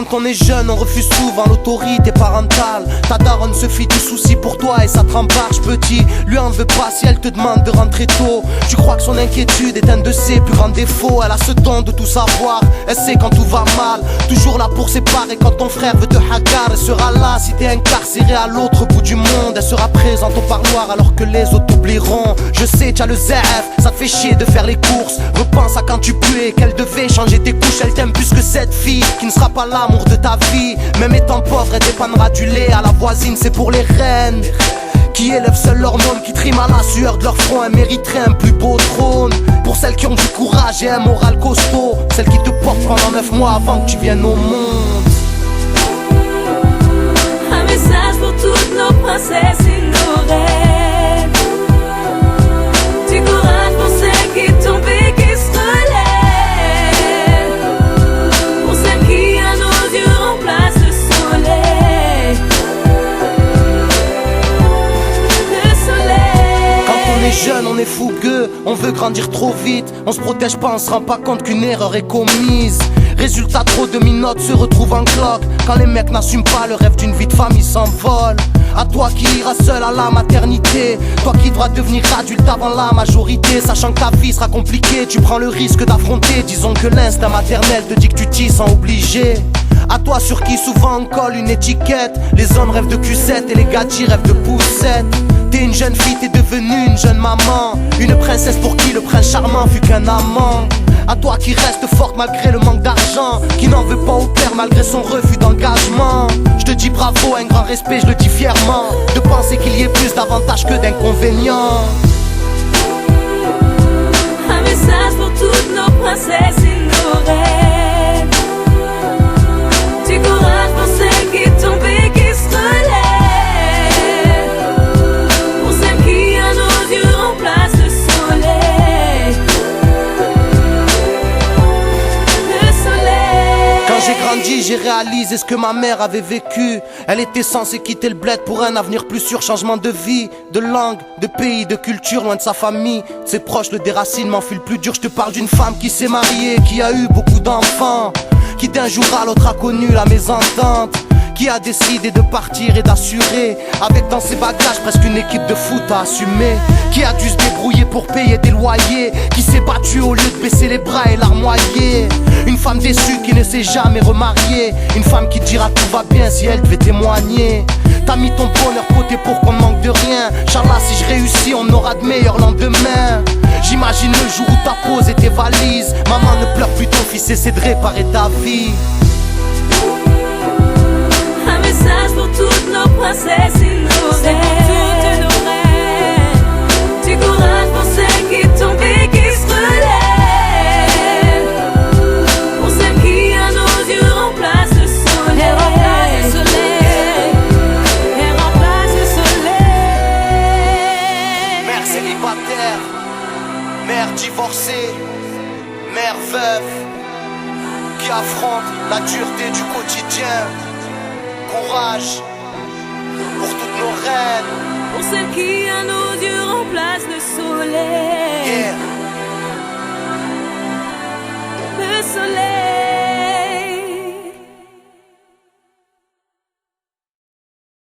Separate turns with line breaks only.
Quand on est jeune, on refuse souvent l'autorité parentale. Ta daronne se fit du souci pour toi et ça te rembarche petit. Lui en veut pas si elle te demande de rentrer tôt. Tu crois que son inquiétude est un de ses plus grands défauts. Elle a ce don de tout savoir, elle sait quand tout va mal. Toujours là pour séparer quand ton frère veut te hagar. Elle sera là si t'es incarcéré à l'autre bout du monde. Elle sera présente au parloir alors que les autres t'oublieront. Je sais, t'as le ZF, ça te fait chier de faire les courses. Repense à quand tu puais, qu'elle devait changer tes couches. Elle t'aime plus que cette fille qui ne sera pas l'amour de ta vie. Même étant pauvre, elle dépannera du lait à la voisine. C'est pour les reines qui élèvent seules leurs mômes, qui triment à la sueur de leur front. Elles mériteraient un plus beau trône. Pour celles qui ont du courage et un moral costaud, celles qui te portent pendant 9 mois avant que tu viennes au monde.
Un message pour toutes nos princesses et nos reines. Du courage pour celles qui tombent et qui se relèvent. Pour celles qui à nos yeux remplacent le soleil. Le soleil.
Quand on est jeune, on est fougueux, on veut grandir trop vite. On se protège pas, on se rend pas compte qu'une erreur est commise. Résultat, trop de minotes se retrouvent en cloque. Quand les mecs n'assument pas, le rêve d'une vie de famille s'envole. À toi qui iras seul à la maternité, toi qui devras devenir adulte avant la majorité. Sachant que ta vie sera compliquée, tu prends le risque d'affronter. Disons que l'instinct maternel te dit que tu t'y sens obligé. À toi sur qui souvent on colle une étiquette. Les hommes rêvent de Q7 et les gadgets rêvent de poussette. T'es une jeune fille, t'es devenue une jeune maman. Une princesse pour qui le prince charmant fut qu'un amant. À toi qui reste forte malgré le manque d'argent, qui n'en veut pas au père malgré son refus d'engagement. Je te dis bravo, un grand respect, je le dis fièrement. De penser qu'il y ait plus d'avantages que d'inconvénients.
Un message pour toutes nos princesses et nos reines. Du courage pour celles qui tombent et qui se relèvent. Pour celles qui à nos yeux remplacent le soleil. Le soleil.
Quand j'ai grandi, j'ai réalisé ce que ma mère avait vécu. Elle était censée quitter le bled pour un avenir plus sûr. Changement de vie, de langue, de pays, de culture, loin de sa famille. Ses proches, le déracinement fut le plus dur. Je te parle d'une femme qui s'est mariée, qui a eu beaucoup d'enfants, qui d'un jour à l'autre a connu la mésentente, qui a décidé de partir et d'assurer, avec dans ses bagages presque une équipe de foot à assumer, qui a dû se débrouiller pour payer des loyers, qui s'est battue au lieu de baisser les bras et larmoyer. Une femme déçue qui ne s'est jamais remariée, une femme qui dira tout va bien si elle devait témoigner. T'as mis ton bonheur côté pour qu'on ne manque de rien. Inch'Allah, si je réussis, on aura de meilleurs lendemains. J'imagine le jour où t'as posé tes valises. Maman, ne pleure plus, ton fils essaie de réparer ta vie.
Un message pour toutes nos princesses et nos reines. Du courage pour celles qui tombent et qui se relèvent. Pour celles qui à nos yeux remplacent le soleil. Elle remplace le soleil. Elle remplace le soleil.
Mère célibataire, mère divorcée, mère veuve, qui affronte la dureté du quotidien. Courage pour toutes nos reines.
Pour celles qui à nos yeux remplacent le soleil.
Yeah.
Le soleil.